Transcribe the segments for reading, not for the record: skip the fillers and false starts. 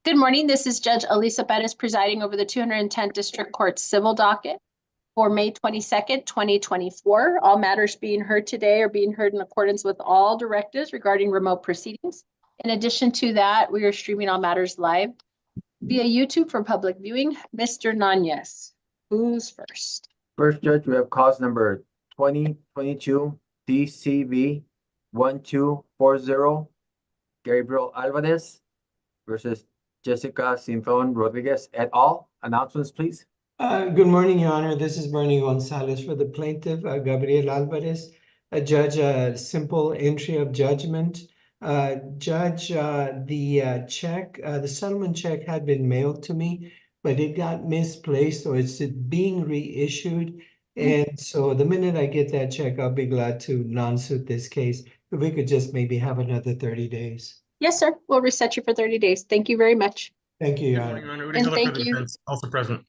Good morning. This is Judge Elisa Perez presiding over the 210th District Court Civil Docket for May 22nd, 2024. All matters being heard today are being heard in accordance with all directives regarding remote proceedings. In addition to that, we are streaming all matters live via YouTube for public viewing. Mr. Nanez, who's first? First, Judge, we have cause number 2022 DCV 1240 Gabriel Alvarez versus Jessica Sinfon Rodriguez et al. Announcements, please. Good morning, Your Honor. This is Bernie Gonzalez for the plaintiff, Gabriel Alvarez. Judge, a simple entry of judgment. Judge, the settlement check had been mailed to me, but it got misplaced, so it's being reissued. And so the minute I get that check, I'll be glad to non-suit this case. If we could just maybe have another 30 days. Yes, sir. We'll reset you for 30 days. Thank you very much. Thank you, Your Good Honor. morning, Your Honor. And Heller thank for the you. defense, also present.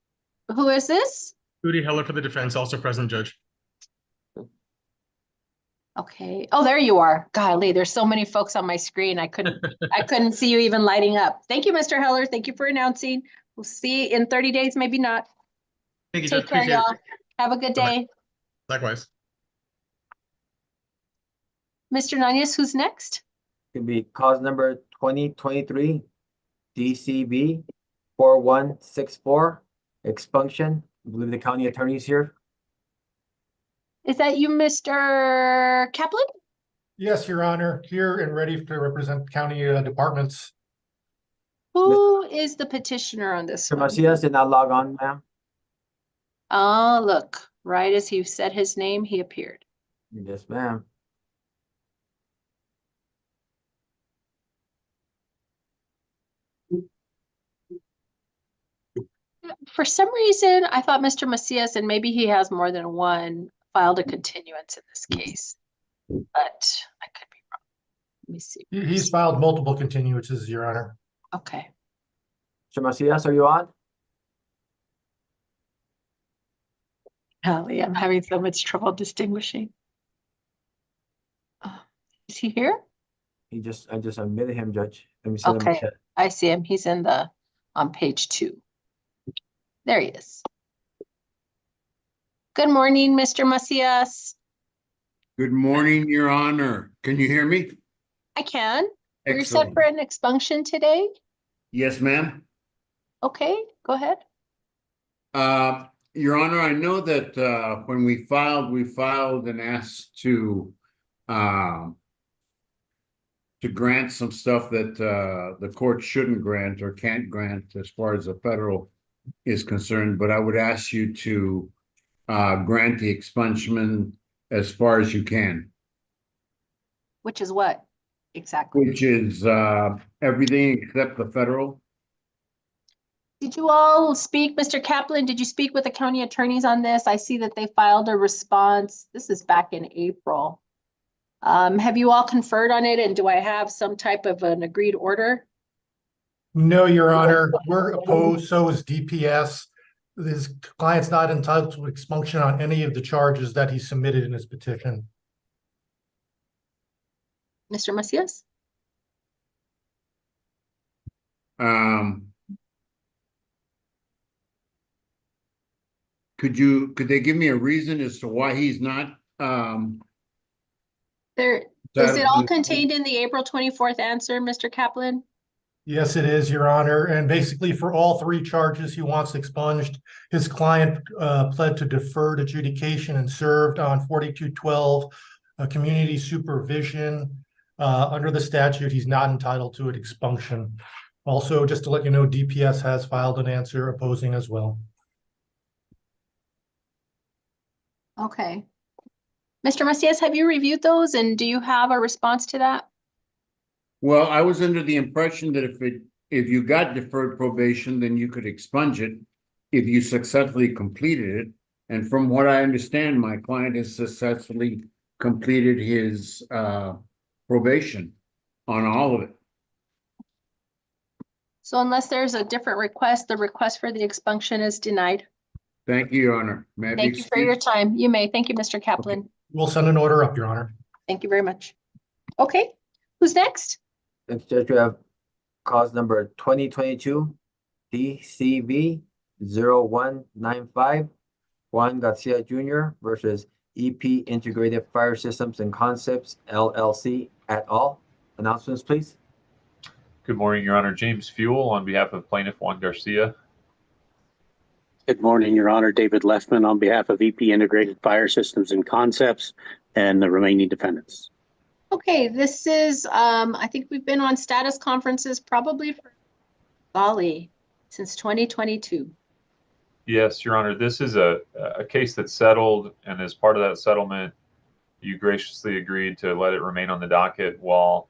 Who is this? Udi Heller for the defense, also present, Judge. Okay. Oh, there you are. Golly, there's so many folks on my screen. I couldn't see you even lighting up. Thank you, Mr. Heller. Thank you for announcing. We'll see in 30 days, maybe not. Thank you, Take Judge. care, Appreciate y'all. it. Have a good Bye-bye. day. Likewise. Mr. Nanez, who's next? Could be cause number 2023 DCV 4164 expunction. I believe the county attorney is here. Is that you, Mr. Kaplan? Yes, Your Honor, here and ready to represent county departments. Who is the petitioner on this Mr. one? Macias did not log on, ma'am. Oh, look, right as he said his name, he appeared. Yes, ma'am. For some reason, I thought Mr. Macias, and maybe he has more than one, filed a continuance in this case, but I could be wrong. Let me see. He's filed multiple continuances, Your Honor. Okay. Mr. Macias, are you on? Golly, I'm having so much trouble distinguishing. Is he here? I just admitted him, Judge. Let me see. Okay, I see him. He's on page 2. There he is. Good morning, Mr. Macias. Good morning, Your Honor. Can you hear me? I can. Were you set Excellent. for an expunction today? Yes, ma'am. Okay, go ahead. Your Honor, I know that when we filed and asked to grant some stuff that the court shouldn't grant or can't grant as far as the federal is concerned, but I would ask you to grant the expungement as far as you can. Which is what exactly? Which is everything except the federal. Did you all speak, Mr. Kaplan? Did you speak with the county attorneys on this? I see that they filed a response. This is back in April. Have you all conferred on it, and do I have some type of an agreed order? No, Your Honor, we're opposed, so is DPS. This client's not entitled to expunction on any of the charges that he submitted in his petition. Mr. Macias? Could they give me a reason as to why he's not Is it all contained in the April 24th answer, Mr. Kaplan? Yes, it is, Your Honor. And basically for all 3 charges he wants expunged, his client pled to deferred adjudication and served on 4212 community supervision. Under the statute, he's not entitled to an expunction. Also, just to let you know, DPS has filed an answer opposing as well. Okay. Mr. Macias, have you reviewed those, and do you have a response to that? Well, I was under the impression that if you got deferred probation, then you could expunge it if you successfully completed it. And from what I understand, my client has successfully completed his probation on all of it. So unless there's a different request, the request for the expunction is denied. Thank you, Your Honor. May I be Thank you for your excused? time. You may. Thank you, Mr. Kaplan. Okay. We'll send an order up, Your Honor. Thank you very much. Okay, who's next? Next, Judge, we have Cause number 2022 DCV 0195, Juan Garcia Jr. versus EP Integrated Fire Systems and Concepts LLC et al. Announcements, please. Good morning, Your Honor. James Fuel on behalf of plaintiff Juan Garcia. Good morning, Your Honor. David Leffman on behalf of EP Integrated Fire Systems and Concepts and the remaining defendants. Okay, this is, I think we've been on status conferences probably for, golly, since 2022. Yes, Your Honor, this is a case that settled, and as part of that settlement, you graciously agreed to let it remain on the docket while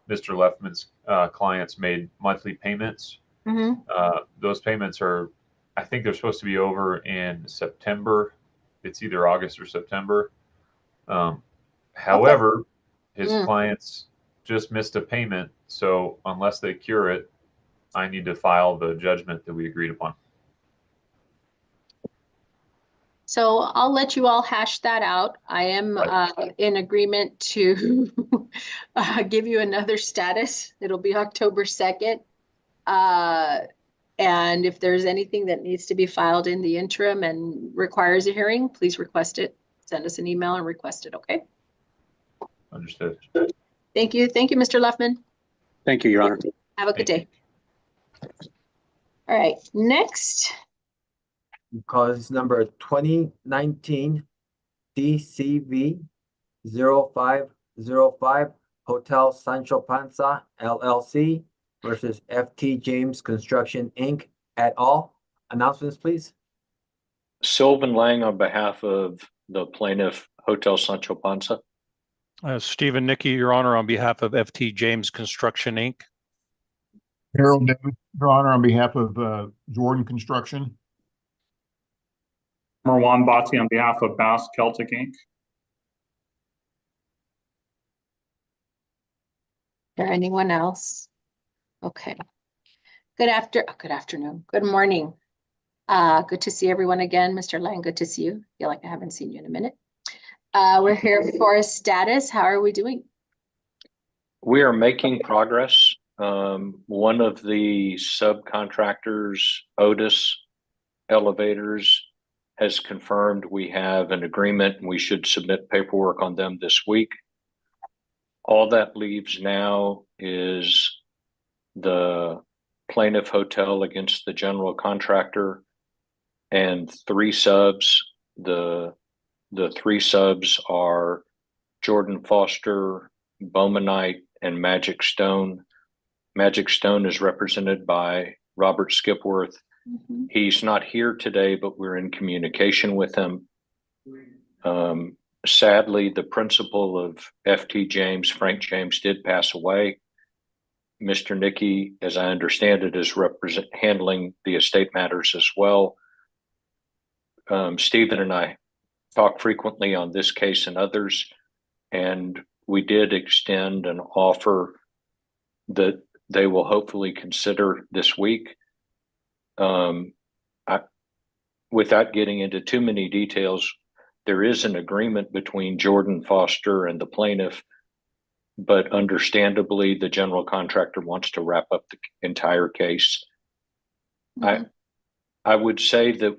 Mr. Leffman's clients made monthly payments. Those payments are, I think they're supposed to be over in September. It's either August or September. However, his clients just missed a payment, so unless they cure it, I need to file the judgment that we agreed upon. So I'll let you all hash that out. I am in agreement to give you another status. It'll be October 2nd. And if there's anything that needs to be filed in the interim and requires a hearing, please request it. Send us an email and request it, okay? Understood. Thank you. Thank you, Mr. Leffman. Thank you, Your Honor. Have a good day. All right, next. Cause number 2019 DCV 0505, Hotel Sancho Panza LLC versus FT James Construction Inc. et al. Announcements, please. Sylvan Lang on behalf of the plaintiff, Hotel Sancho Panza. Stephen Nicky, Your Honor, on behalf of FT James Construction, Inc. Harold Davis, Your Honor, on behalf of Jordan Construction. Marwan Bhatti on behalf of Bass Celtic Inc. Is there anyone else? Okay. Good afternoon. Good morning. Good to see everyone again. Mr. Lang, good to see you. Feel like I haven't seen you in a minute. We're here for a status. How are we doing? We are making progress. One of the subcontractors, Otis Elevators, has confirmed we have an agreement and we should submit paperwork on them this week. All that leaves now is the plaintiff hotel against the general contractor and three subs. The three subs are Jordan Foster, Bowmanite, and Magic Stone. Magic Stone is represented by Robert Skipworth. He's not here today, but we're in communication with him. Sadly, the principal of FT James, Frank James, did pass away. Mr. Nicky, as I understand it, is handling the estate matters as well. Stephen and I talk frequently on this case and others, and we did extend an offer that they will hopefully consider this week. Without getting into too many details, there is an agreement between Jordan Foster and the plaintiff, but understandably, the general contractor wants to wrap up the entire case. I would say that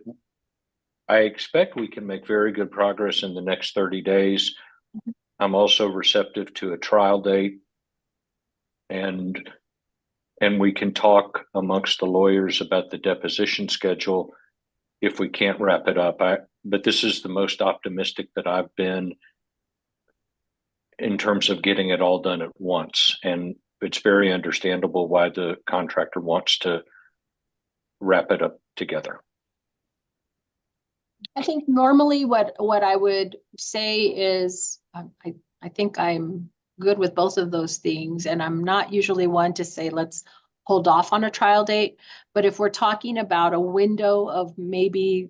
I expect we can make very good progress in the next 30 days. I'm also receptive to a trial date, and we can talk amongst the lawyers about the deposition schedule if we can't wrap it up. But this is the most optimistic that I've been in terms of getting it all done at once. And it's very understandable why the contractor wants to wrap it up together. I think normally what I would say is I think I'm good with both of those things, and I'm not usually one to say let's hold off on a trial date. But if we're talking about a window of maybe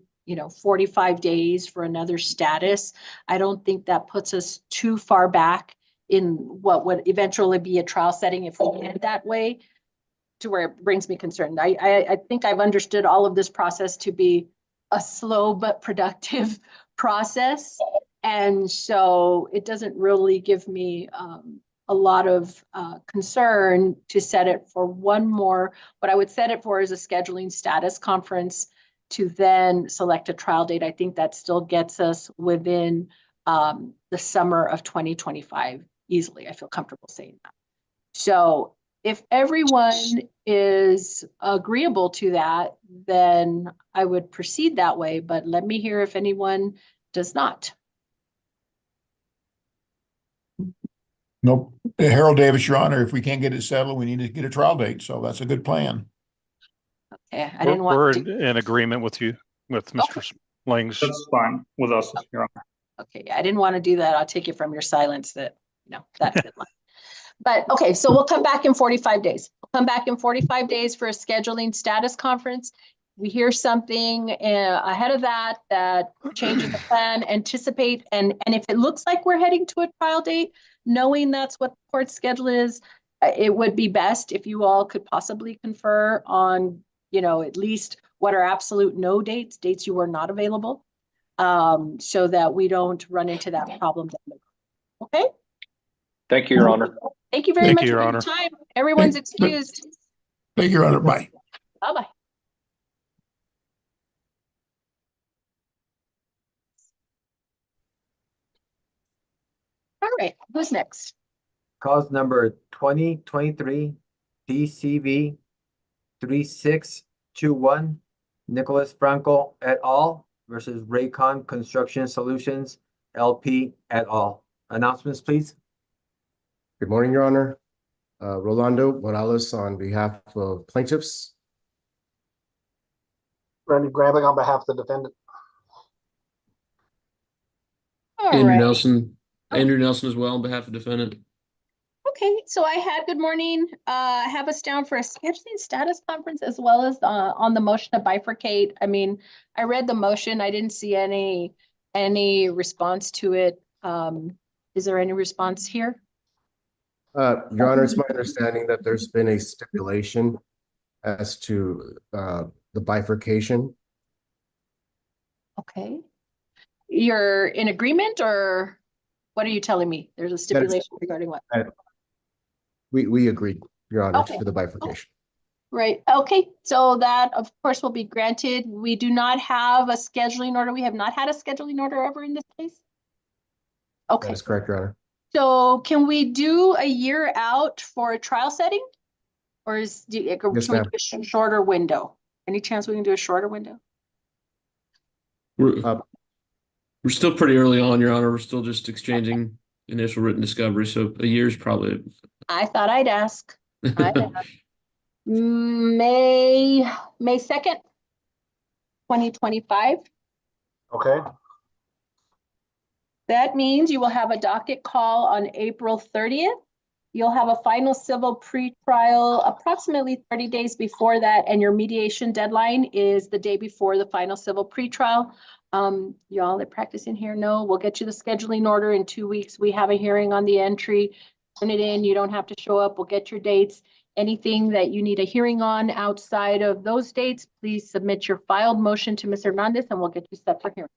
45 days for another status, I don't think that puts us too far back in what would eventually be a trial setting if we did that way, to where it brings me concern. I think I've understood all of this process to be a slow but productive process. And so it doesn't really give me a lot of concern to set it for one more. What I would set it for is a scheduling status conference to then select a trial date. I think that still gets us within the summer of 2025 easily. I feel comfortable saying that. So if everyone is agreeable to that, then I would proceed that way, but let me hear if anyone does not. Nope. Harold Davis, Your Honor, if we can't get it settled, we need to get a trial date. So that's a good plan. Okay, I didn't We're want to. in agreement with you, with Mr. Lang's. That's fine with us, Your Honor. Okay, I didn't want to do that. I'll take it from your silence that, you know, that's good line. But okay, so we'll come back in 45 days. We'll come back in 45 days for a scheduling status conference. We hear something ahead of that changes the plan, anticipate, and if it looks like we're heading to a trial date, knowing that's what the court schedule is, it would be best if you all could possibly confer on, you know, at least what are absolute no dates you were not available, so that we don't run into that problem. Okay? Thank you, Your Honor. Thank you very Thank much you, for Your your Honor. time. Everyone's excused. Thank you, Your Honor. Bye. Bye-bye. All right, who's next? Cause number 2023 DCV 3621 Nicholas Franco et al. Versus Raycon Construction Solutions LP et al. Announcements, please. Good morning, Your Honor. Rolando Morales on behalf of plaintiffs. Randy Grambling on behalf of the defendant. All Andrew right. Nelson. Andrew Nelson as well on behalf of defendant. Okay, so I had, good morning, have us down for a scheduling status conference as well as on the motion to bifurcate. I mean, I read the motion. I didn't see any response to it. Is there any response here? Your Honor, it's my understanding that there's been a stipulation as to the bifurcation. Okay. You're in agreement, or what are you telling me? There's a stipulation regarding what? We agreed, Your Honor, Okay. to the bifurcation. Right, okay, so that of course will be granted. We do not have a scheduling order. We have not had a scheduling order ever in this case? Okay, That's correct, Your Honor. so can we do a year out for a trial setting? Or Yes, can we do a shorter window? Any chance we can do a shorter window? We're still pretty early on, Your Honor. We're still just exchanging initial written discovery, so a year is probably. I thought I'd ask. May 2nd, 2025. Okay. That means you will have a docket call on April 30th. You'll have a final civil pretrial approximately 30 days before that, and your mediation deadline is the day before the final civil pretrial. Y'all that practicing here know we'll get you the scheduling order in 2 weeks. We have a hearing on the entry. Turn it in. You don't have to show up. We'll get your dates. Anything that you need a hearing on outside of those dates, please submit your filed motion to Ms. Hernandez and we'll get you set for hearing.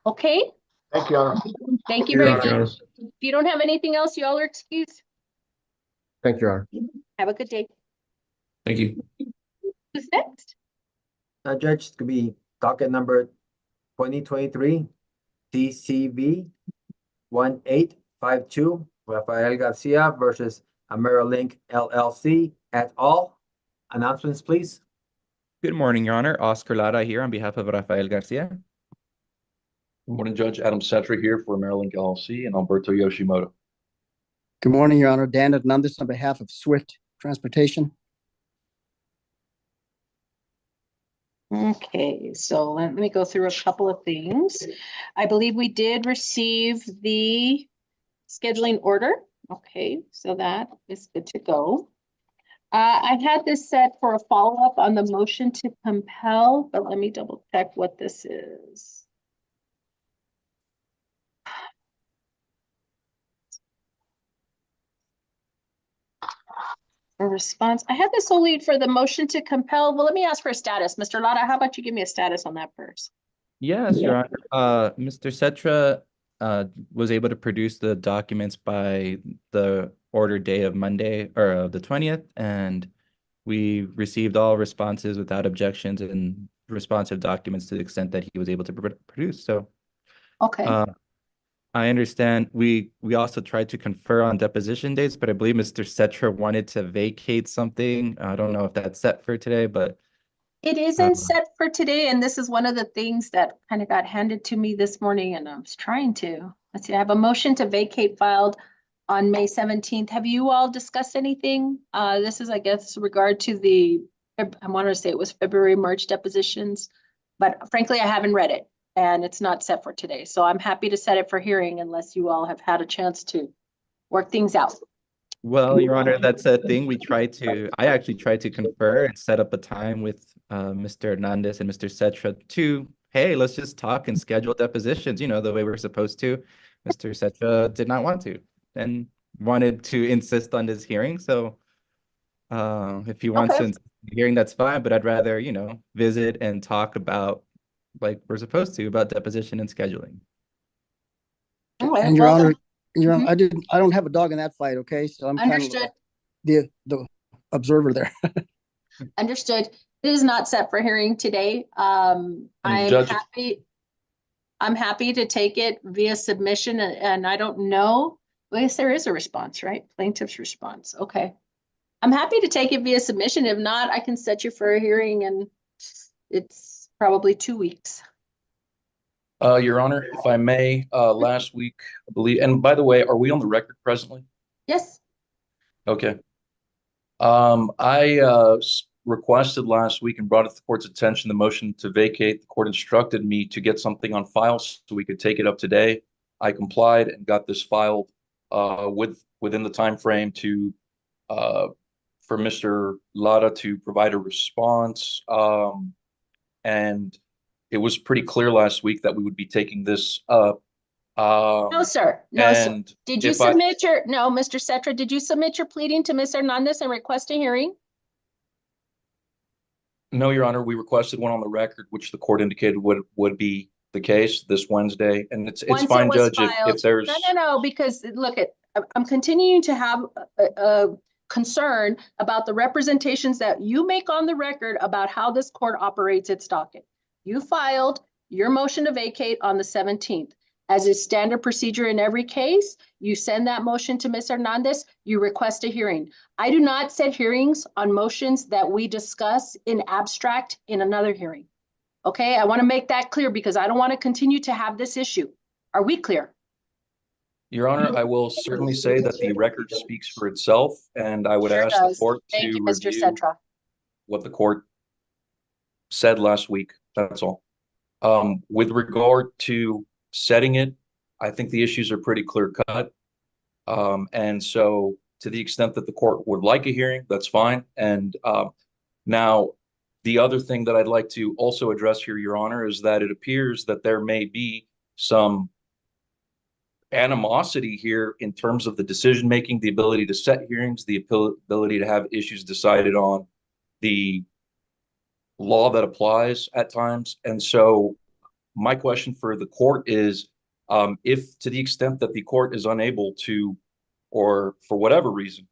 Okay? Thank you, Your Honor. Thank you very much. If you don't have anything else, you all are excused. Thank you, Your Honor. Have a good day. Thank you. Who's next? Judge, it's gonna be docket number 2023 DCV 1852 Rafael Garcia versus AmeriLink LLC et al. Announcements, please. Good morning, Your Honor. Oscar Lara here on behalf of Rafael Garcia. Good morning, Judge. Adam Cetra here for AmeriLink LLC and Alberto Yoshimoto. Good morning, Your Honor. Dan Hernandez on behalf of Swift Transportation. Okay, so let me go through a couple of things. I believe we did receive the scheduling order. Okay, so that is good to go. I had this set for a follow-up on the motion to compel, but let me double check what this is. A response. I had this only for the motion to compel. Well, let me ask for a status. Mr. Lara, how about you give me a status on that first? Yes, Your Honor. Mr. Cetra was able to produce the documents by the order day of Monday or the 20th, and we received all responses without objections and responsive documents to the extent that he was able to produce. So Okay. I understand we also tried to confer on deposition dates, but I believe Mr. Cetra wanted to vacate something. I don't know if that's set for today, but It isn't set for today, and this is one of the things that kind of got handed to me this morning, and I was trying to, let's see, I have a motion to vacate filed on May 17th. Have you all discussed anything? This is, I guess, regard to the, I want to say it was February, March depositions, but frankly, I haven't read it, and it's not set for today. So I'm happy to set it for hearing unless you all have had a chance to work things out. well, Your Honor, that's a thing I actually tried to confer and set up a time with Mr. Hernandez and Mr. Cetra to, hey, let's just talk and schedule depositions, the way we're supposed to. Mr. Cetra did not want to and wanted to insist on this hearing. So if he wants to insist on the hearing, that's fine, but I'd rather, visit and talk about like we're supposed to about deposition and scheduling. And Your Honor, I don't have a dog in that fight, okay? So I'm understood. Kind of the observer there. Understood. It is not set for hearing today. I'm happy to take it via submission, and I don't know. I guess there is a response, right? Plaintiff's response. Okay. I'm happy to take it via submission. If not, I can set you for a hearing, and it's probably 2 weeks. Your Honor, if I may, last week, I believe, and by the way, are we on the record presently? Yes. Okay. I requested last week and brought it to the court's attention the motion to vacate. The court instructed me to get something on file so we could take it up today. I complied and got this filed within the time frame to for Mr. Lara to provide a response. And it was pretty clear last week that we would be taking this up. No, sir. No, sir. Did you submit no, Mr. Cetra, did you submit your pleading to Ms. Hernandez and request a hearing? No, Your Honor, we requested one on the record, which the court indicated would be the case this Wednesday. And it's fine, Judge, if there's No, because look, I'm continuing to have a concern about the representations that you make on the record about how this court operates its docket. You filed your motion to vacate on the 17th. As is standard procedure in every case, you send that motion to Ms. Hernandez, you request a hearing. I do not set hearings on motions that we discuss in abstract in another hearing. Okay, I want to make that clear because I don't want to continue to have this issue. Are we clear? Your Honor, I will certainly say that the record speaks for itself, and I would ask the court to review what the court said last week. That's all. With regard to setting it, I think the issues are pretty clear cut. And so to the extent that the court would like a hearing, that's fine. And now the other thing that I'd like to also address here, Your Honor, is that it appears that there may be some animosity here in terms of the decision making, the ability to set hearings, the ability to have issues decided on, the law that applies at times. And so my question for the court is, if to the extent that the court is unable to, or for whatever reason,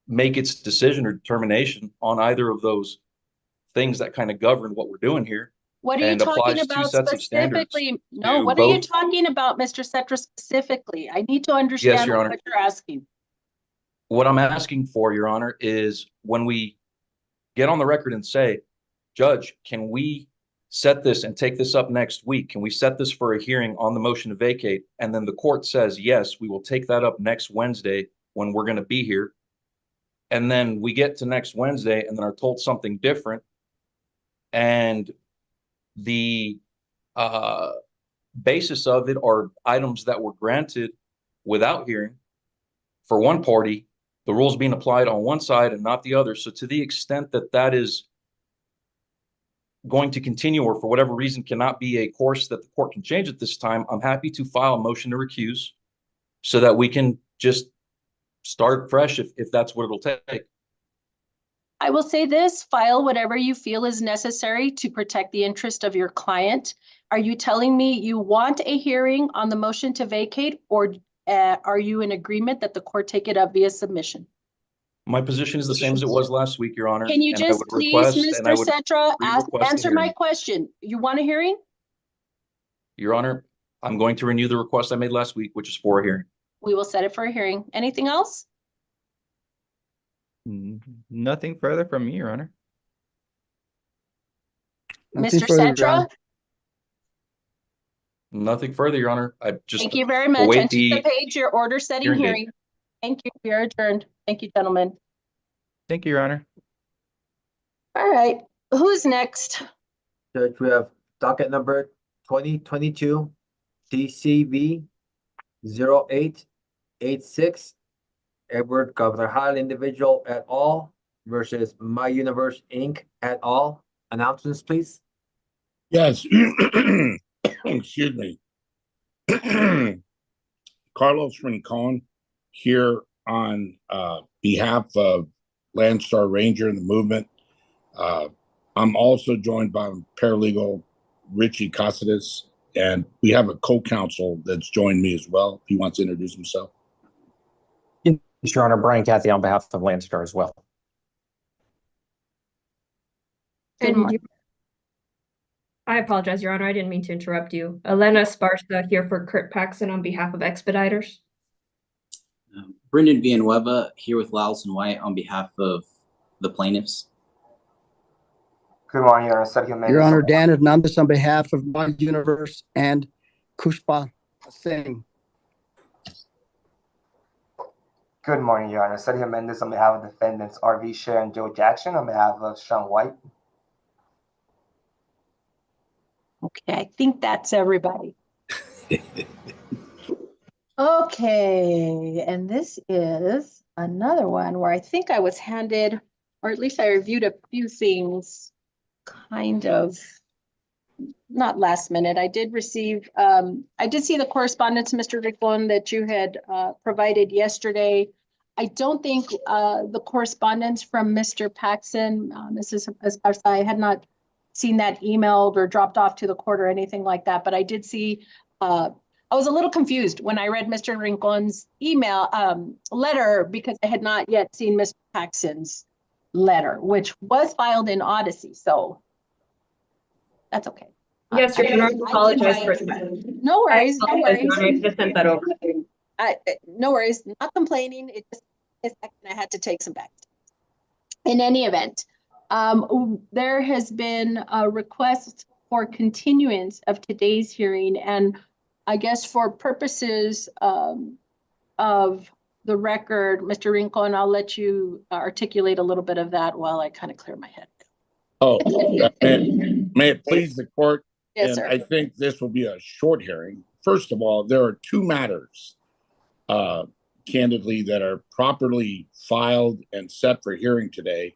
make its decision or determination on either of those things that kind of govern what we're doing here, what are you talking about specifically? No, what are you talking about, Mr. Cetra, specifically? I need to understand what you're asking. What I'm asking for, Your Honor, is when we get on the record and say, Judge, can we set this and take this up next week? Can we set this for a hearing on the motion to vacate? And then the court says, yes, we will take that up next Wednesday when we're going to be here. And then we get to next Wednesday and then are told something different. And the basis of it are items that were granted without hearing for one party, the rules being applied on one side and not the other. So to the extent that that is going to continue or for whatever reason cannot be a course that the court can change at this time, I'm happy to file a motion to recuse so that we can just start fresh if that's what it'll take. I will say this, file whatever you feel is necessary to protect the interest of your client. Are you telling me you want a hearing on the motion to vacate, or Are you in agreement that the court take it up via submission? My position is the same as it was last week, Your Honor. Can you and I just would please, request- and I Mr. would Cetra, re-request a answer my hearing. question? You want a hearing? Your Honor, I'm going to renew the request I made last week, which is for a hearing. We will set it for a hearing. Anything else? Nothing further from me, Your Honor. Mr. Cetra? Nothing further, Your Honor. I just Thank you very much. await Anticipate your order setting hearing date. hearing. Thank you. We are adjourned. Thank you, gentlemen. Thank you, Your Honor. All right. Who's next? Judge, we have docket number 2022 DCV 0886 Edward Carvajal individual et al. Versus My Universe Inc. et al. Announcements, please. Yes. Excuse me. Carlos Rincon here on behalf of Landstar Ranger and the movement. I'm also joined by paralegal Richie Casares, and we have a co-counsel that's joined me as well. If he wants to introduce himself. Yes, Your Honor, Brian Cathy on behalf of Landstar as well. Good morning. I apologize, Your Honor. I didn't mean to interrupt you. Elena Sparsa here for Kurt Paxson on behalf of Expeditors. Brendan Villanueva here with Lyles and White on behalf of the plaintiffs. Good morning, Your Honor. Sergio Mendes. Your Honor, Dan Hernandez on behalf of My Universe and Kushpa Singh. Good morning, Your Honor. Sergio Mendes on behalf of defendants RV Share and Joe Jackson on behalf of Sean White. Okay, I think that's everybody. Okay, and this is another one where I think I was handed, or at least I reviewed a few things kind of not last minute. I did receive, I did see the correspondence, Mr. Rincon, that you had provided yesterday. I don't think the correspondence from Mr. Paxson, Mrs. Esparza, I had not seen that emailed or dropped off to the court or anything like that, but I did see, I was a little confused when I read Mr. Rincon's email letter because I had not yet seen Mr. Paxson's letter, which was filed in Odyssey, so that's okay. Yes, Your Honor, I apologize for that. No worries, no worries. I just sent that over. No worries, not complaining. It just, I had to take some back. In any event, there has been a request for continuance of today's hearing, and I guess for purposes of the record, Mr. Rincon, I'll let you articulate a little bit of that while I kind of clear my head. Oh, may it please the court? Yes, and sir. I think this will be a short hearing. First of all, there are two matters, candidly, that are properly filed and set for hearing today.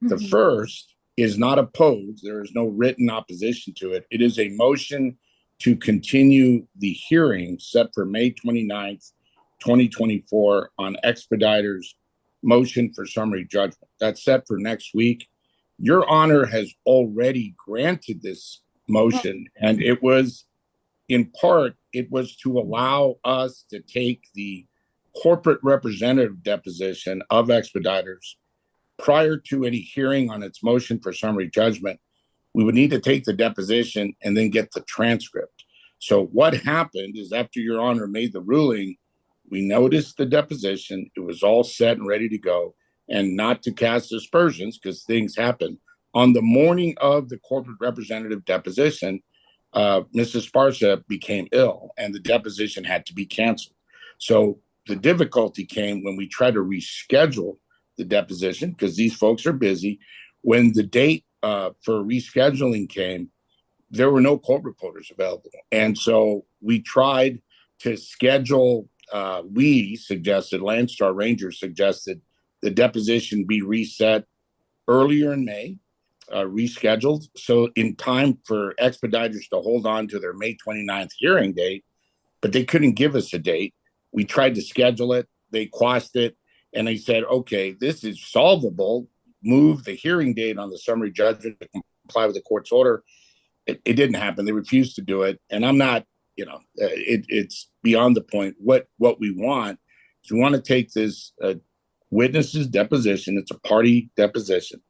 The first is not opposed. There is no written opposition to it. It is a motion to continue the hearing set for May 29th, 2024 on Expeditors' motion for summary judgment. That's set for next week. Your Honor has already granted this motion, and it was, in part, it was to allow us to take the corporate representative deposition of Expeditors prior to any hearing on its motion for summary judgment. We would need to take the deposition and then get the transcript. So what happened is after Your Honor made the ruling, we noticed the deposition. It was all set and ready to go. And not to cast aspersions, because things happen. On the morning of the corporate representative deposition, Mrs. Sparsa became ill and the deposition had to be canceled. So the difficulty came when we tried to reschedule the deposition, because these folks are busy. When the date for rescheduling came, there were no court reporters available. And so we tried to schedule, we suggested, Landstar Ranger suggested, the deposition be reset earlier in May, rescheduled. So in time for Expeditors to hold on to their May 29th hearing date, but they couldn't give us a date. We tried to schedule it. They quashed it. And they said, okay, this is solvable. Move the hearing date on the summary judgment to comply with the court's order. It didn't happen. They refused to do it. And I'm not it's beyond the point. What we want is we want to take this witness's deposition. It's a party deposition.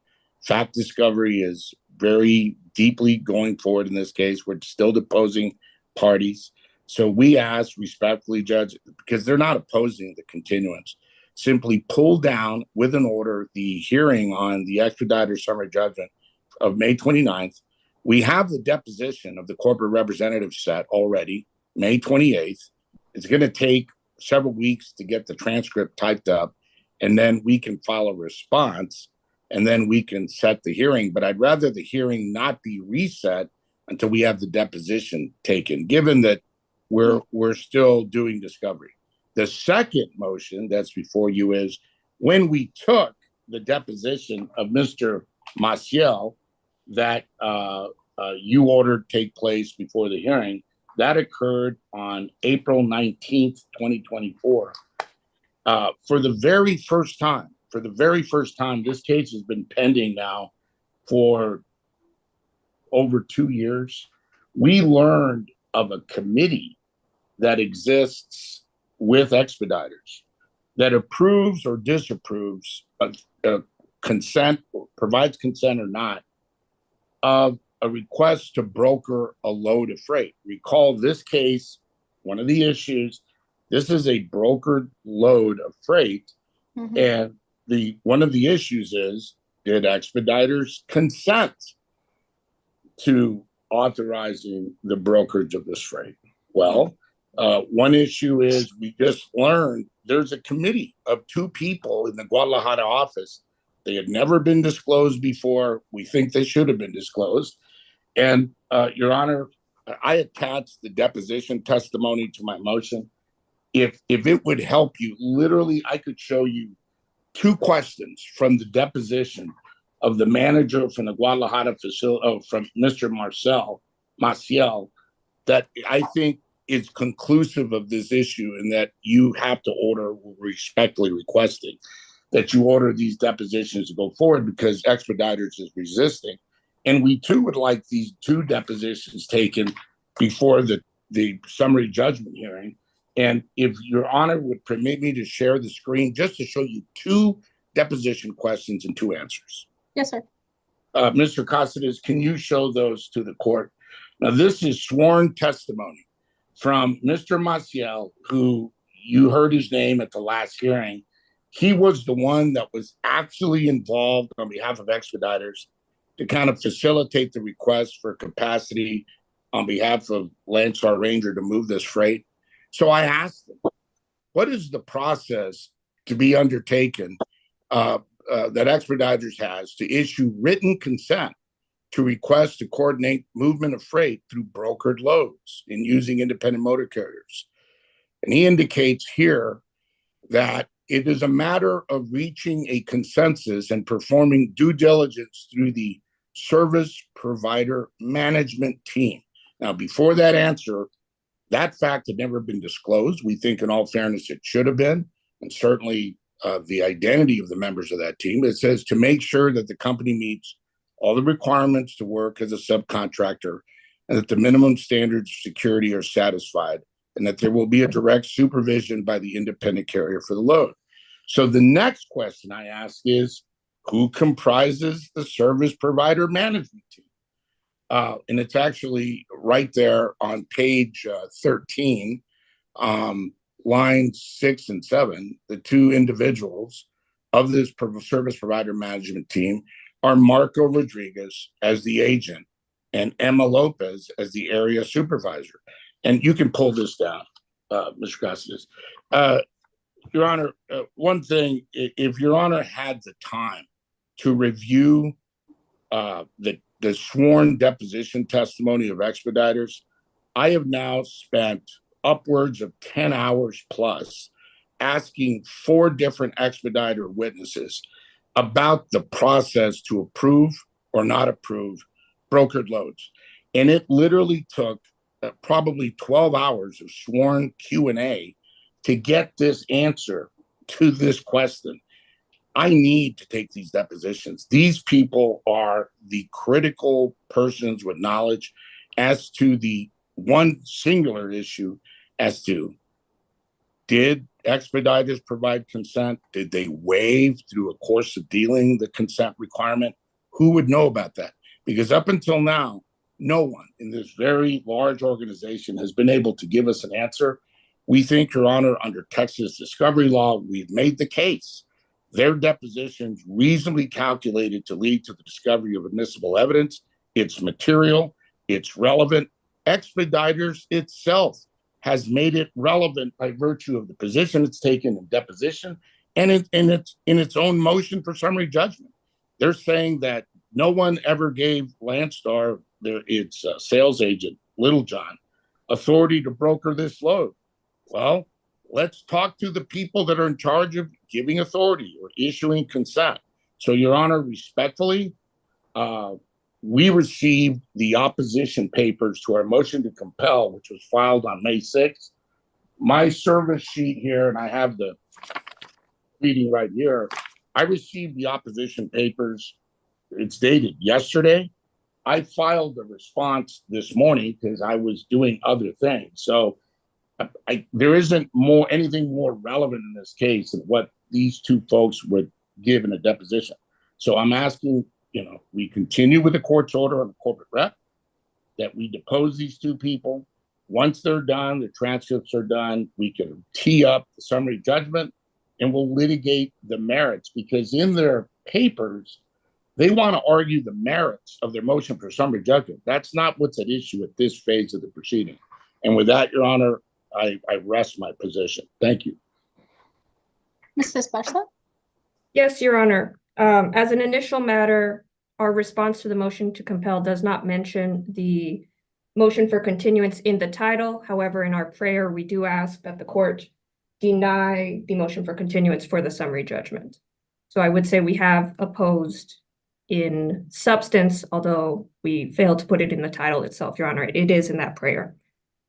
Fact discovery is very deeply going forward in this case. We're still deposing parties. So we ask respectfully, Judge, because they're not opposing the continuance, simply pull down with an order the hearing on the expedited summary judgment of May 29th. We have the deposition of the corporate representative set already, May 28th. It's going to take several weeks to get the transcript typed up, and then we can file a response, and then we can set the hearing. But I'd rather the hearing not be reset until we have the deposition taken, given that we're still doing discovery. The second motion that's before you is when we took the deposition of Mr. Maciel that you ordered take place before the hearing, that occurred on April 19th, 2024. For the very first time, this case has been pending now for over 2 years. We learned of a committee that exists with expediters that approves or disapproves consent, or provides consent or not, of a request to broker a load of freight. Recall this case, one of the issues, this is a brokered load of freight. And one of the issues is, did expeditors consent to authorizing the brokerage of this freight? Well, one issue is we just learned there's a committee of 2 people in the Guadalajara office. They had never been disclosed before. We think they should have been disclosed. And Your Honor, I attached the deposition testimony to my motion. If it would help you, literally, I could show you 2 questions from the deposition of the manager from the Guadalajara facility, from Mr. Maciel, that I think is conclusive of this issue, and that you have to order, respectfully requesting that you order these depositions to go forward, because expeditors is resisting. And we too would like these 2 depositions taken before the summary judgment hearing. And if Your Honor would permit me to share the screen just to show you 2 deposition questions and 2 answers. Yes, sir. Mr. Casares, can you show those to the court? Now, this is sworn testimony from Mr. Maciel, who you heard his name at the last hearing. He was the one that was actually involved on behalf of expeditors to kind of facilitate the request for capacity on behalf of Landstar Ranger to move this freight. So I asked him, what is the process to be undertaken that expeditors has to issue written consent to request to coordinate movement of freight through brokered loads in using independent motor carriers? And he indicates here that it is a matter of reaching a consensus and performing due diligence through the service provider management team. Now, before that answer, that fact had never been disclosed. We think, in all fairness, it should have been, and certainly the identity of the members of that team. It says to make sure that the company meets all the requirements to work as a subcontractor, and that the minimum standards of security are satisfied, and that there will be a direct supervision by the independent carrier for the load. So the next question I ask is, who comprises the service provider management team? And it's actually right there on page 13, lines 6 and 7. The 2 individuals of this service provider management team are Marco Rodriguez as the agent and Emma Lopez as the area supervisor. And you can pull this down, Mr. Casares. Your Honor, one thing, if Your Honor had the time to review the sworn deposition testimony of expeditors, I have now spent upwards of 10 hours plus asking 4 different expediter witnesses about the process to approve or not approve brokered loads. And it literally took probably 12 hours of sworn Q&A to get this answer to this question. I need to take these depositions. These people are the critical persons with knowledge as to the one singular issue as to, did expediters provide consent? Did they waive through a course of dealing the consent requirement? Who would know about that? Because up until now, no one in this very large organization has been able to give us an answer. We think, Your Honor, under Texas discovery law, we've made the case. Their depositions reasonably calculated to lead to the discovery of admissible evidence. It's material, it's relevant. Expeditors itself has made it relevant by virtue of the position it's taken in deposition and in its own motion for summary judgment. They're saying that no one ever gave Landstar, its sales agent, Little John, authority to broker this load. Well, let's talk to the people that are in charge of giving authority or issuing consent. So, Your Honor, respectfully, we received the opposition papers to our motion to compel, which was filed on May 6th. My service sheet here, and I have the reading right here, I received the opposition papers. It's dated yesterday. I filed a response this morning because I was doing other things. So there isn't anything more relevant in this case than what these two folks would give in a deposition. So I'm asking, we continue with the court's order on the corporate rep, that we depose these two people. Once they're done, the transcripts are done, we can tee up the summary judgment and we'll litigate the merits, because in their papers, they want to argue the merits of their motion for summary judgment. That's not what's at issue at this phase of the proceeding. And with that, Your Honor, I rest my position. Thank you. Ms. Esparza? Yes, Your Honor. As an initial matter, our response to the motion to compel does not mention the motion for continuance in the title. However, in our prayer, we do ask that the court deny the motion for continuance for the summary judgment. So I would say we have opposed in substance, although we failed to put it in the title itself, Your Honor. It is in that prayer,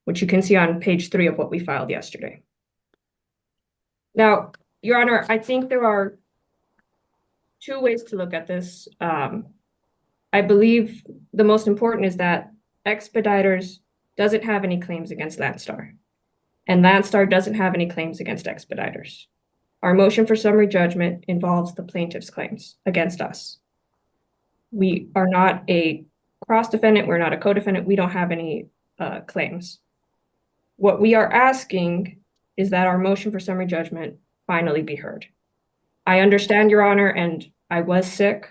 which you can see on page 3 of what we filed yesterday. Now, Your Honor, I think there are two ways to look at this. I believe the most important is that Expeditors doesn't have any claims against Landstar, and Landstar doesn't have any claims against Expeditors. Our motion for summary judgment involves the plaintiff's claims against us. We are not a cross-defendant, we're not a co-defendant, we don't have any claims. What we are asking is that our motion for summary judgment finally be heard. I understand, Your Honor, and I was sick.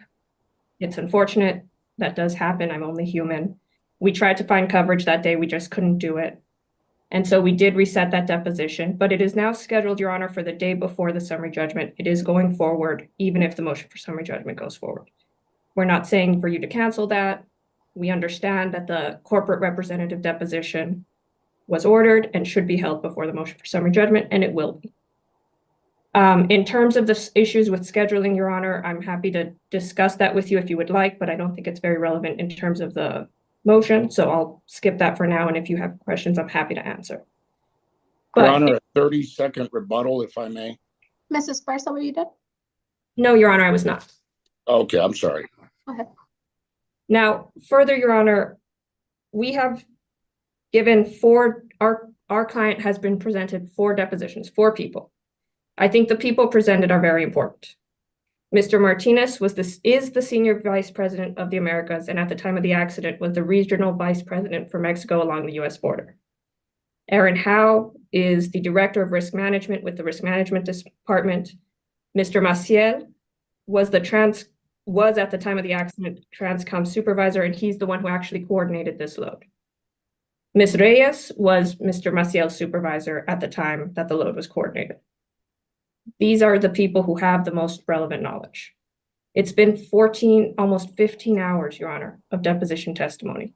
It's unfortunate. That does happen. I'm only human. We tried to find coverage that day. We just couldn't do it. And so we did reset that deposition, but it is now scheduled, Your Honor, for the day before the summary judgment. It is going forward, even if the motion for summary judgment goes forward. We're not saying for you to cancel that. We understand that the corporate representative deposition was ordered and should be held before the motion for summary judgment, and it will be. In terms of the issues with scheduling, Your Honor, I'm happy to discuss that with you if you would like, but I don't think it's very relevant in terms of the motion, so I'll skip that for now, and if you have questions, I'm happy to answer. Your Honor, a 30-second rebuttal, if I may. Mrs. Esparza, were you done? No, Your Honor, I was not. Okay, I'm sorry. Go ahead. Now, further, Your Honor, we have given our client has been presented 4 depositions, 4 people. I think the people presented are very important. Mr. Martinez is the senior vice president of the Americas, and at the time of the accident was the regional vice president for Mexico along the U.S. border. Aaron Howe is the director of risk management with the risk management department. Mr. Maciel was at the time of the accident Transcom supervisor, and he's the one who actually coordinated this load. Ms. Reyes was Mr. Maciel's supervisor at the time that the load was coordinated. These are the people who have the most relevant knowledge. It's been 14, almost 15 hours, Your Honor, of deposition testimony.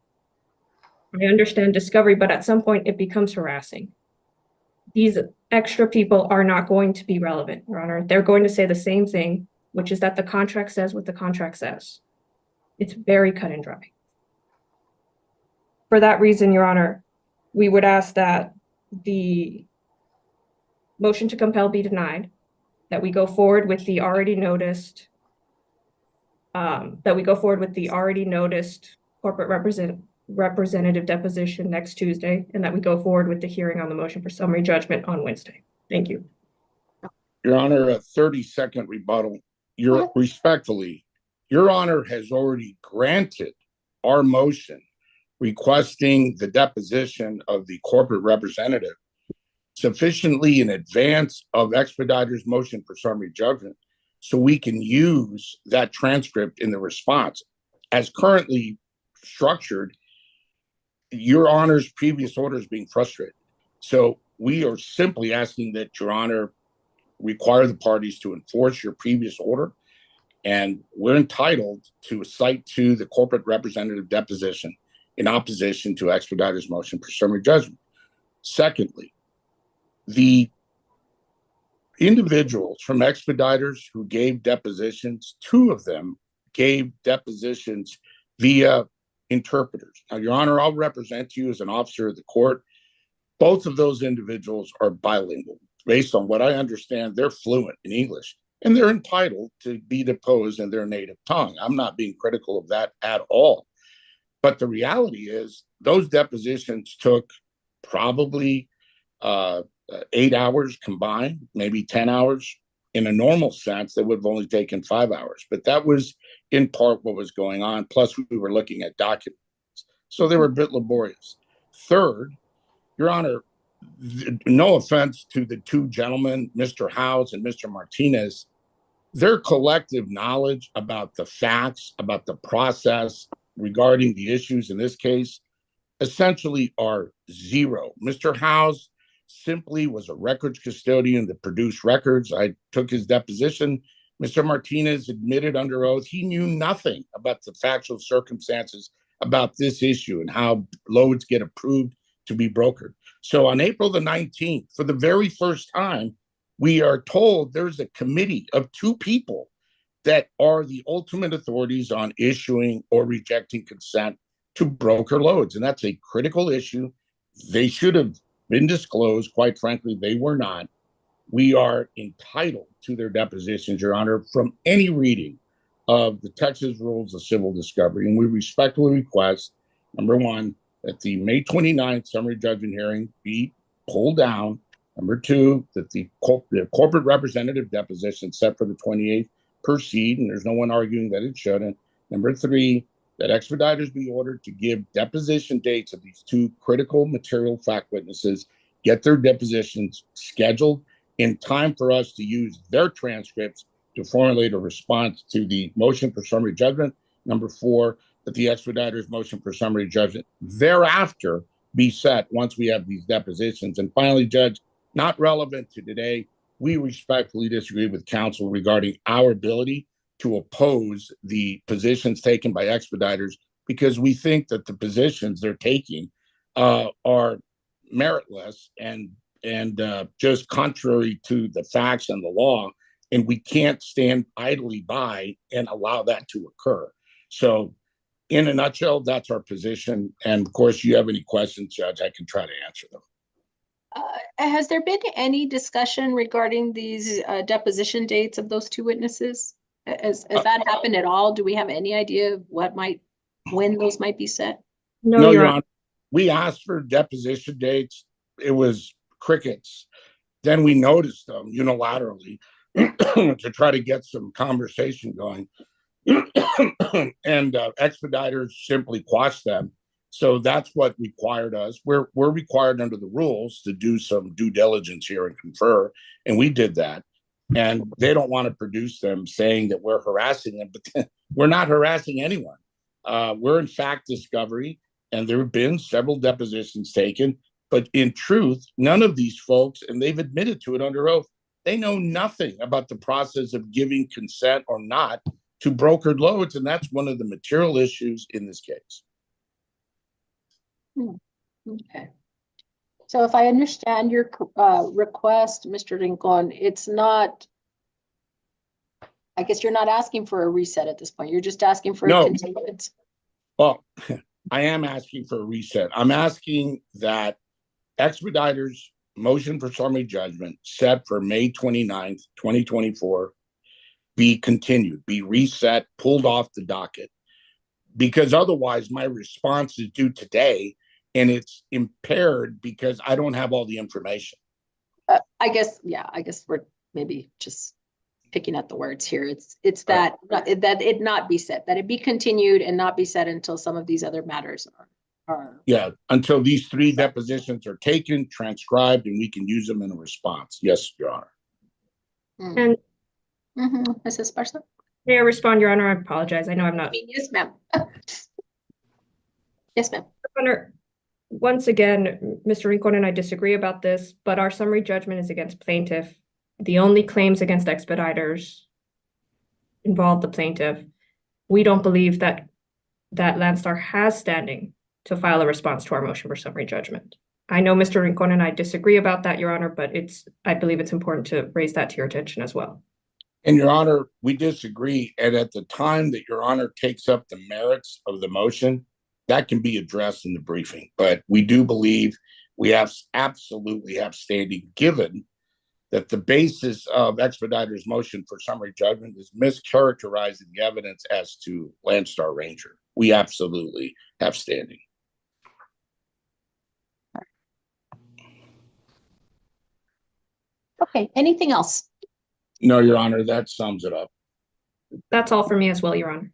I understand discovery, but at some point it becomes harassing. These extra people are not going to be relevant, Your Honor. They're going to say the same thing, which is that the contract says what the contract says. It's very cut and dry. For that reason, Your Honor, we would ask that the motion to compel be denied, that we go forward with the already noticed corporate representative deposition next Tuesday, and that we go forward with the hearing on the motion for summary judgment on Wednesday. Thank you. Your Honor, a 30-second rebuttal. Respectfully, Your Honor has already granted our motion requesting the deposition of the corporate representative sufficiently in advance of Expediter's motion for summary judgment, so we can use that transcript in the response. As currently structured, Your Honor's previous order is being frustrated. So we are simply asking that Your Honor require the parties to enforce your previous order, and we're entitled to cite to the corporate representative deposition in opposition to Expediter's motion for summary judgment. Secondly, the individuals from Expeditors who gave depositions, 2 of them gave depositions via interpreters. Now, Your Honor, I'll represent you as an officer of the court. Both of those individuals are bilingual. Based on what I understand, they're fluent in English, and they're entitled to be deposed in their native tongue. I'm not being critical of that at all. But the reality is those depositions took probably 8 hours combined, maybe 10 hours. In a normal sense, they would have only taken 5 hours. But that was in part what was going on. Plus, we were looking at documents. So they were a bit laborious. Third, Your Honor, no offense to the 2 gentlemen, Mr. Howes and Mr. Martinez, their collective knowledge about the facts, about the process regarding the issues in this case, essentially are zero. Mr. Howes simply was a records custodian that produced records. I took his deposition. Mr. Martinez admitted under oath he knew nothing about the factual circumstances about this issue and how loads get approved to be brokered. So on April the 19th, for the very first time, we are told there's a committee of 2 people that are the ultimate authorities on issuing or rejecting consent to broker loads. And that's a critical issue. They should have been disclosed. Quite frankly, they were not. We are entitled to their depositions, Your Honor, from any reading of the Texas Rules of Civil Discovery. And we respectfully request, number 1, that the May 29th summary judgment hearing be pulled down. Number 2, that the corporate representative deposition set for the 28th proceed, and there's no one arguing that it shouldn't. Number 3, that Expeditors be ordered to give deposition dates of these 2 critical material fact witnesses, get their depositions scheduled in time for us to use their transcripts to formulate a response to the motion for summary judgment. Number 4, that the Expeditors motion for summary judgment thereafter be set once we have these depositions. And finally, Judge, not relevant to today, we respectfully disagree with counsel regarding our ability to oppose the positions taken by Expeditors, because we think that the positions they're taking are meritless and just contrary to the facts and the law, and we can't stand idly by and allow that to occur. So in a nutshell, that's our position. And of course, you have any questions, Judge, I can try to answer them. Has there been any discussion regarding these deposition dates of those 2 witnesses? Has that happened at all? Do we have any idea of when those might be set? No, Your Honor. We asked for deposition dates. It was crickets. Then we noticed them unilaterally to try to get some conversation going. And Expeditors simply quashed them. So that's what required us. We're required under the rules to do some due diligence here and confer, and we did that. And they don't want to produce them saying that we're harassing them, but we're not harassing anyone. We're in fact discovery, and there have been several depositions taken. But in truth, none of these folks, and they've admitted to it under oath, they know nothing about the process of giving consent or not to brokered loads. And that's one of the material issues in this case. Okay. So if I understand your request, Mr. Lincoln, it's not, I guess you're not asking for a reset at this point. You're just asking for a continuance. Well, I am asking for a reset. I'm asking that Expeditors motion for summary judgment set for May 29th, 2024 be continued, be reset, pulled off the docket. because otherwise my response is due today and it's impaired because I don't have all the information. I guess we're maybe just picking at the words here. It's that it not be set, that it be continued and not be set until some of these other matters are. Yeah, until these 3 depositions are taken, transcribed, and we can use them in a response. Yes, Your Honor. And Mrs. Sparsa? May I respond, Your Honor? I apologize. I know I'm not. Yes, ma'am. Yes, ma'am. Your Honor, once again, Mr. Rincon and I disagree about this, but our summary judgment is against plaintiff. The only claims against expediters involve the plaintiff. We don't believe that Landstar has standing to file a response to our motion for summary judgment. I know Mr. Rincon and I disagree about that, Your Honor, but I believe it's important to raise that to your attention as well. And Your Honor, we disagree. And at the time that Your Honor takes up the merits of the motion, that can be addressed in the briefing. But we do believe we absolutely have standing, given that the basis of Expediter's motion for summary judgment is mischaracterizing the evidence as to Landstar Ranger. We absolutely have standing. Okay, anything else? No, Your Honor, that sums it up. That's all for me as well, Your Honor.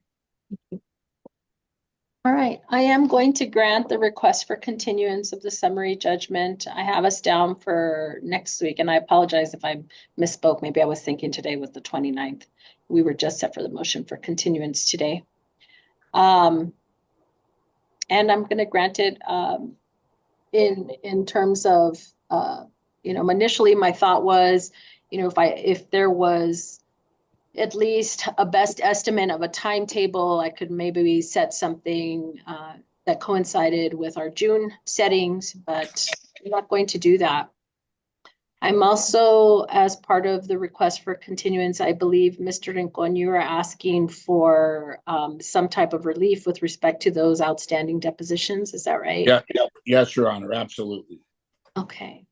All right, I am going to grant the request for continuance of the summary judgment. I have us down for next week, and I apologize if I misspoke. Maybe I was thinking today was the 29th. We were just set for the motion for continuance today. And I'm going to grant it in terms of, initially my thought was, if there was at least a best estimate of a timetable, I could maybe set something that coincided with our June settings, but I'm not going to do that. I'm also, as part of the request for continuance, I believe, Mr. Rincon, you are asking for some type of relief with respect to those outstanding depositions. Is that right? Yeah. Yes, Your Honor, absolutely. Okay.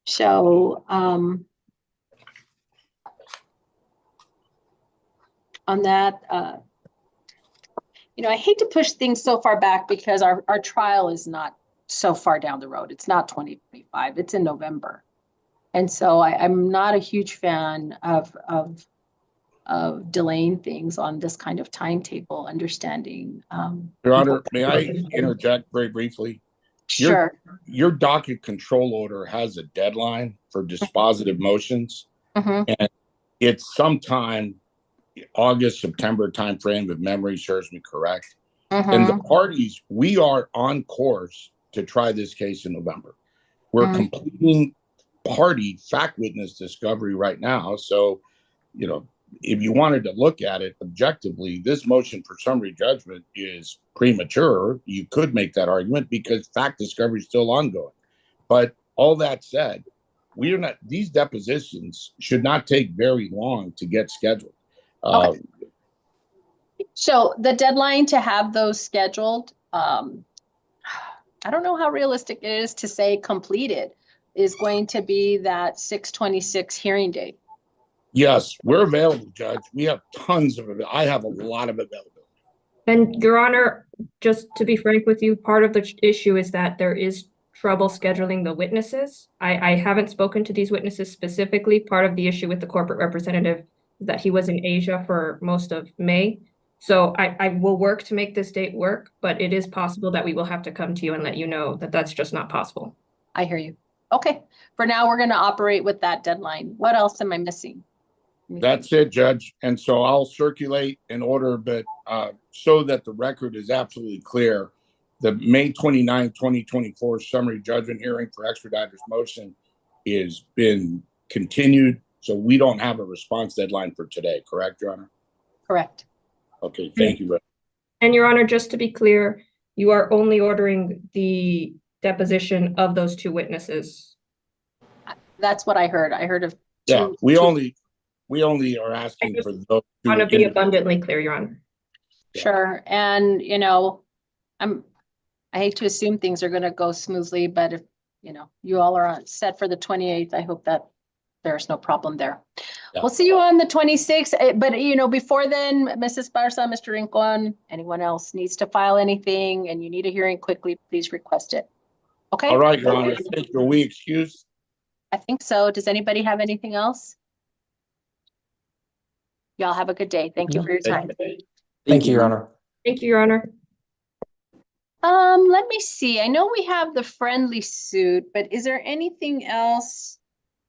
So, on that, I hate to push things so far back because our trial is not so far down the road. It's not 2025, it's in November. And so I'm not a huge fan of delaying things on this kind of timetable, understanding. Your Honor, may I interject very briefly? Sure. Your docket control order has a deadline for dispositive motions, and it's sometime August, September timeframe, if memory serves me correct. And the parties, we are on course to try this case in November. We're completing party fact witness discovery right now. So, if you wanted to look at it objectively, this motion for summary judgment is premature. You could make that argument because fact discovery is still ongoing. But all that said, these depositions should not take very long to get scheduled. Okay. So the deadline to have those scheduled, I don't know how realistic it is to say completed, is going to be that 6/26 hearing date. Yes, we're available, Judge. We have tons of it. I have a lot of availability. And Your Honor, just to be frank with you, part of the issue is that there is trouble scheduling the witnesses. I haven't spoken to these witnesses specifically. Part of the issue with the corporate representative is that he was in Asia for most of May. So I will work to make this date work, but it is possible that we will have to come to you and let you know that that's just not possible. I hear you. Okay, for now, we're going to operate with that deadline. What else am I missing? That's it, Judge. And so I'll circulate in order, but so that the record is absolutely clear, the May 29, 2024 summary judgment hearing for Expediter's motion is been continued. So we don't have a response deadline for today, correct, Your Honor? Correct. Okay, thank you. And Your Honor, just to be clear, you are only ordering the deposition of those 2 witnesses. That's what I heard. I heard of 2. Yeah, we only are asking for those. I want to be abundantly clear, Your Honor. Sure. And, I hate to assume things are going to go smoothly, but if, you all are set for the 28th, I hope that there's no problem there. Yeah. We'll see you on the 26th, but before then, Mrs. Barza, Mr. Rincon, anyone else needs to file anything and you need a hearing quickly, please request it. Okay? All right, Your Honor. Are we excused? I think so. Does anybody have anything else? Y'all have a good day. Thank you for your time. Thank you, Your Honor. Thank you, Your Honor. Let me see. I know we have the friendly suit, but is there anything else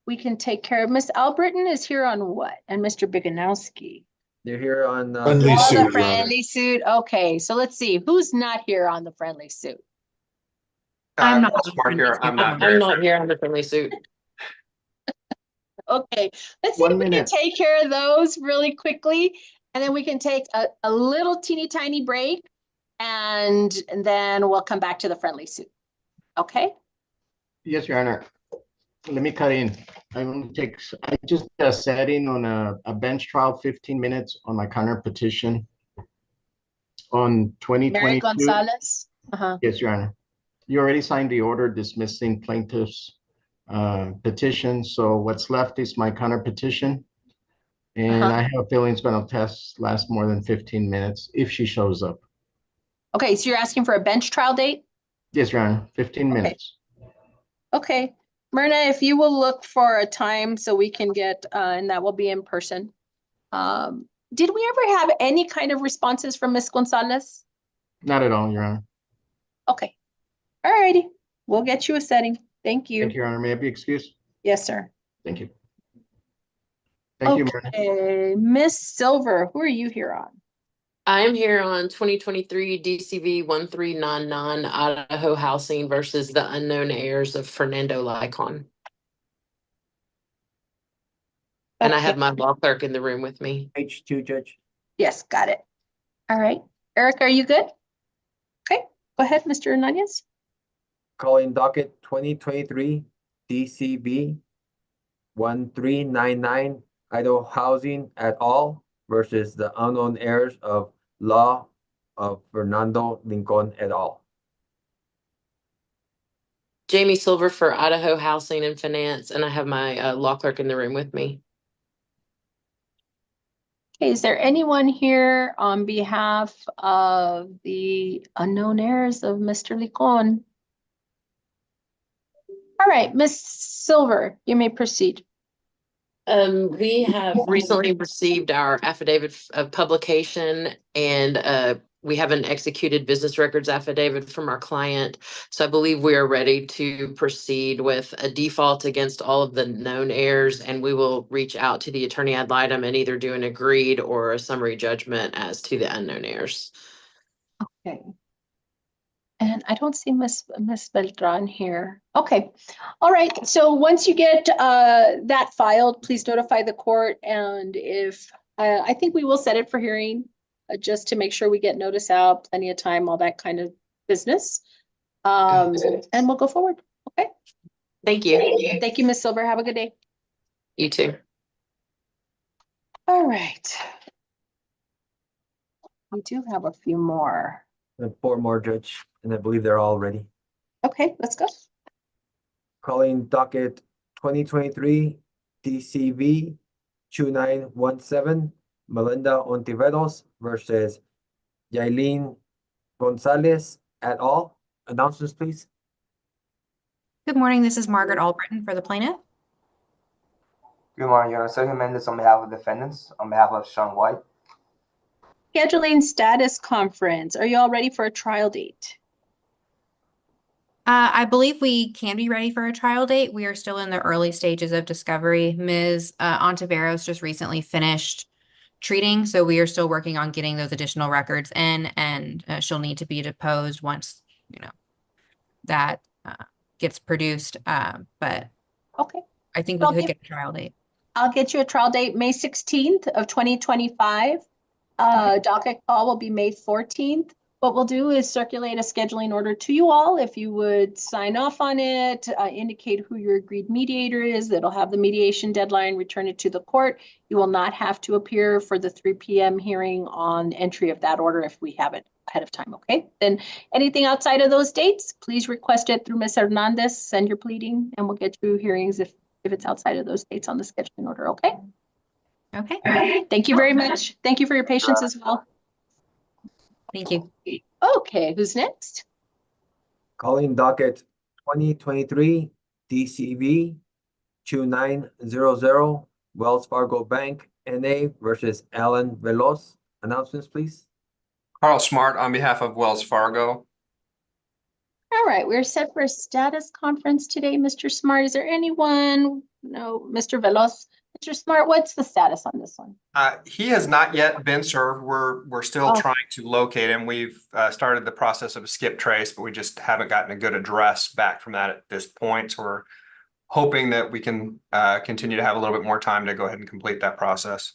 we can take care of? Miss Albritton is here on what? And Mr. Biganowski. They're here on Friendly Oh, suit, the Your friendly suit. Okay, so let's see. Who's not here on the friendly suit? I'm not here. I'm not here. I'm not here on the friendly suit. Okay, let's see if we can take care of those really quickly, and then we can take a little teeny tiny break, and then we'll come back to the friendly suit. Okay? Yes, Your Honor. Let me cut in. I just did a setting on a bench trial, 15 minutes on my counter petition on 2022. Mary Gonzalez? Yes, Your Honor. You already signed the order dismissing plaintiff's petition. So what's left is my counter petition. And I have a feeling it's going to last more than 15 minutes if she shows up. Okay, so you're asking for a bench trial date? Yes, Your Honor, 15 minutes. Okay, Myrna, if you will look for a time so we can get, and that will be in person. Did we ever have any kind of responses from Ms. Gonzalez? Not at all, Your Honor. Okay, all righty, we'll get you a setting. Thank you. Thank you, Your Honor. May I be excused? Yes, sir. Thank you. Thank you, Myrna. Okay, Miss Silver, who are you here on? I'm here on 2023 DCV 1399 Idaho Housing versus the unknown heirs of Fernando Lycon. And I have my law clerk in the room with me. H2, Judge. Yes, got it. All right. Eric, are you good? Okay, go ahead, Mr. Hernandez. Calling docket 2023 DCB 1399 Idaho Housing et al. Versus the unknown heirs of law of Fernando Lincoln et al. Jamie Silver for Idaho Housing and Finance, and I have my law clerk in the room with me. Okay, is there anyone here on behalf of the unknown heirs of Mr. Licon? All right, Miss Silver, you may proceed. We have recently received our affidavit of publication, and we have an executed business records affidavit from our client. So I believe we are ready to proceed with a default against all of the known heirs, and we will reach out to the attorney ad litem and either do an agreed or a summary judgment as to the unknown heirs. Okay. And I don't see Miss Beltran here. Okay. All right. So once you get that filed, please notify the court. And if I think we will set it for hearing just to make sure we get notice out, plenty of time, all that kind of business. And we'll go forward. Okay. Thank you. Thank you, Miss Silver. Have a good day. You too. All right. We do have a few more. And 4 more, Judge, and I believe they're all ready. Okay, let's go. Calling docket 2023 DCV 2917 Melinda Ontiveros versus Yailin Gonzalez et al. Announcements, please. Good morning. This is Margaret Albritton for the plaintiff. Good morning, Your Honor. Sergio Mendes on behalf of defendants, on behalf of Sean White. Scheduling status conference. Are you all ready for a trial date? I believe we can be ready for a trial date. We are still in the early stages of discovery. Ms. Ontiveros just recently finished treating, so we are still working on getting those additional records in, and she'll need to be deposed once, that gets produced. But okay, I think we could get a trial date. I'll get you a trial date, May 16th of 2025. Docket call will be May 14th. What we'll do is circulate a scheduling order to you all. If you would sign off on it, indicate who your agreed mediator is, that'll have the mediation deadline, return it to the court. You will not have to appear for the 3 p.m. hearing on entry of that order if we have it ahead of time, okay? Then anything outside of those dates, please request it through Ms. Hernandez, send your pleading, and we'll get you hearings if if it's outside of those dates on the scheduling order, okay? Okay. All right, thank you very much. Thank you for your patience as well. Thank you. Okay, who's next? Calling docket 2023 DCV 2900 Wells Fargo Bank NA versus Alan Veloz. Announcements, please. Carl Smart on behalf of Wells Fargo. All right, we're set for a status conference today, Mr. Smart. Is there anyone? No, Mr. Veloz. Mr. Smart, what's the status on this one? He has not yet been served. We're still Oh. trying to locate him. We've started the process of a skip trace, but we just haven't gotten a good address back from that at this point. So we're hoping that we can continue to have a little bit more time to go ahead and complete that process.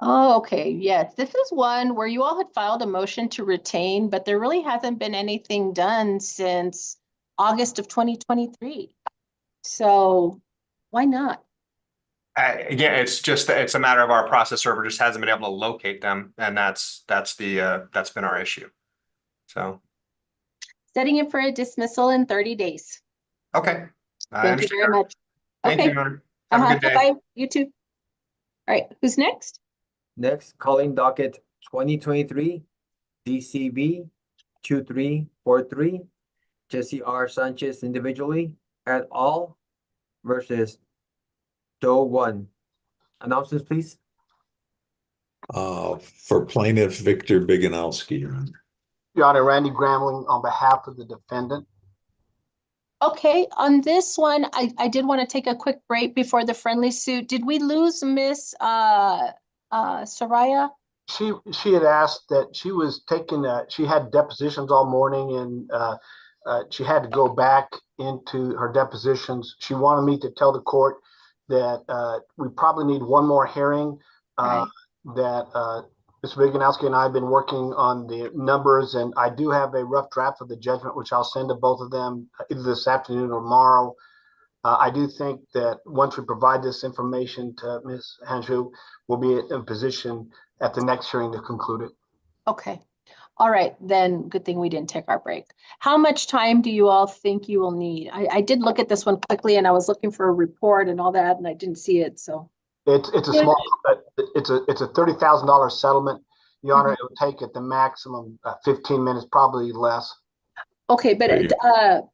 Oh, okay. Yes, this is one where you all had filed a motion to retain, but there really hasn't been anything done since August of 2023. So why not? Again, it's a matter of our process server just hasn't been able to locate them, and that's been our issue. So Setting it for a dismissal in 30 days. okay. Thank you very much. Thank Okay. you, Your Honor. Have a good day. Bye-bye. You too. All right, who's next? Next, calling docket 2023 DCB 2343 Jesse R. Sanchez individually et al. Versus Doe 1. Announcements, please. For plaintiff Victor Biganowski, Your Honor. Your Honor, Randy Grambling on behalf of the defendant. Okay, on this one, I did want to take a quick break before the friendly suit. Did we lose Miss Soraya? She had asked that she was taking she had depositions all morning and she had to go back into her depositions. She wanted me to tell the court that we probably need one more hearing. Right. That Ms. Biganowski and I have been working on the numbers, and I do have a rough draft of the judgment, which I'll send to both of them either this afternoon or tomorrow. I do think that once we provide this information to Ms. Hanju, we'll be in position at the next hearing to conclude it. Okay. All right, then good thing we didn't take our break. How much time do you all think you will need? I did look at this one quickly and I was looking for a report and all that and I didn't see it, so. It's a small, it's a $30,000 settlement. Your Honor, it would take at the maximum 15 minutes, probably less. Okay, but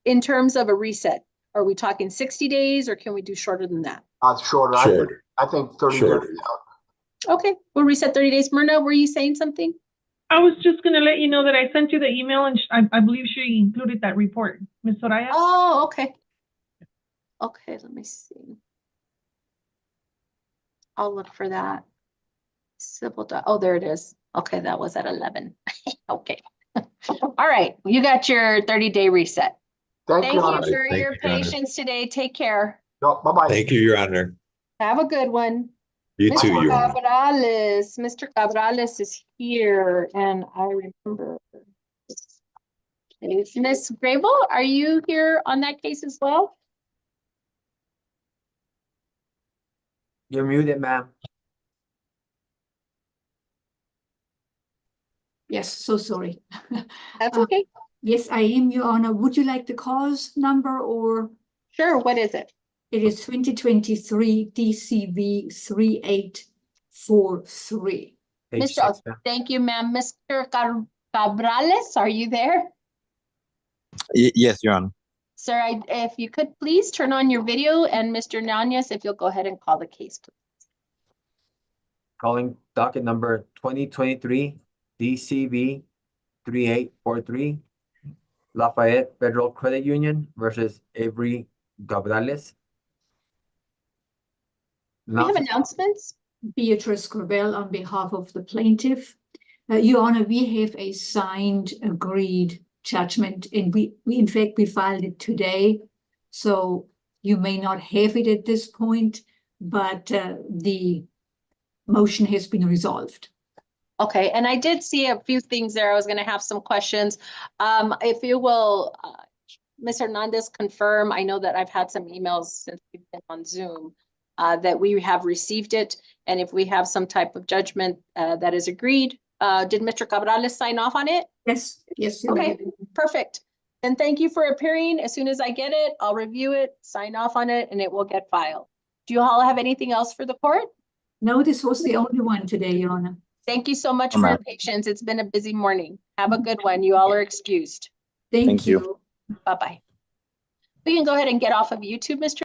in terms of a reset, are we talking 60 days or can we do shorter than that? Shorter. Shorter. I think 30 Shorter. days. Okay, we'll reset 30 days. Myrna, were you saying something? I was just going to let you know that I sent you the email and I believe she included that report, Ms. Soraya. Oh, okay. Okay, let me see. I'll look for that. Oh, there it is. Okay, that was at 11. Okay. All right, you got your 30-day reset. Thank you, you Honor. for Thank your you, Your Honor. patience today. Take care. Bye-bye. Thank you, Your Honor. Have a good one. You too, Mr. Your Honor. Mr. Cabrales is here, and I remember. Ms. Grable, are you here on that case as well? You're muted, ma'am. Yes, so sorry. That's okay. Yes, I am, Your Honor. Would you like the cause number or? Sure, what is it? It is 2023 DCV 3843. Thank you, ma'am. Mr. Cabrales, are you there? Yes, Your Honor. Sir, if you could please turn on your video, and Mr. Nunez, if you'll go ahead and call the case, please. Calling docket number 2023 DCV 3843 Lafayette Federal Credit Union versus Avery Cabrales. We have announcements. Beatrice Gravel on behalf of the plaintiff. Your Honor, we have a signed, agreed judgment, and we in fact, we filed it today. So you may not have it at this point, but the motion has been resolved. Okay, and I did see a few things there. I was going to have some questions. If you will, Ms. Hernandez, confirm, I know that I've had some emails since we've been on Zoom, that we have received it. And if we have some type of judgment that is agreed, did Mr. Cabrales sign off on it? Yes, yes. Okay, perfect. And thank you for appearing. As soon as I get it, I'll review it, sign off on it, and it will get filed. Do you all have anything else for the court? No, this was the only one today, Your Honor. Thank you so much No, for your ma'am. patience. It's been a busy morning. Have a good one. You all are excused. Thank Thank you. you. Bye-bye. We can go ahead and get off of YouTube, Mr.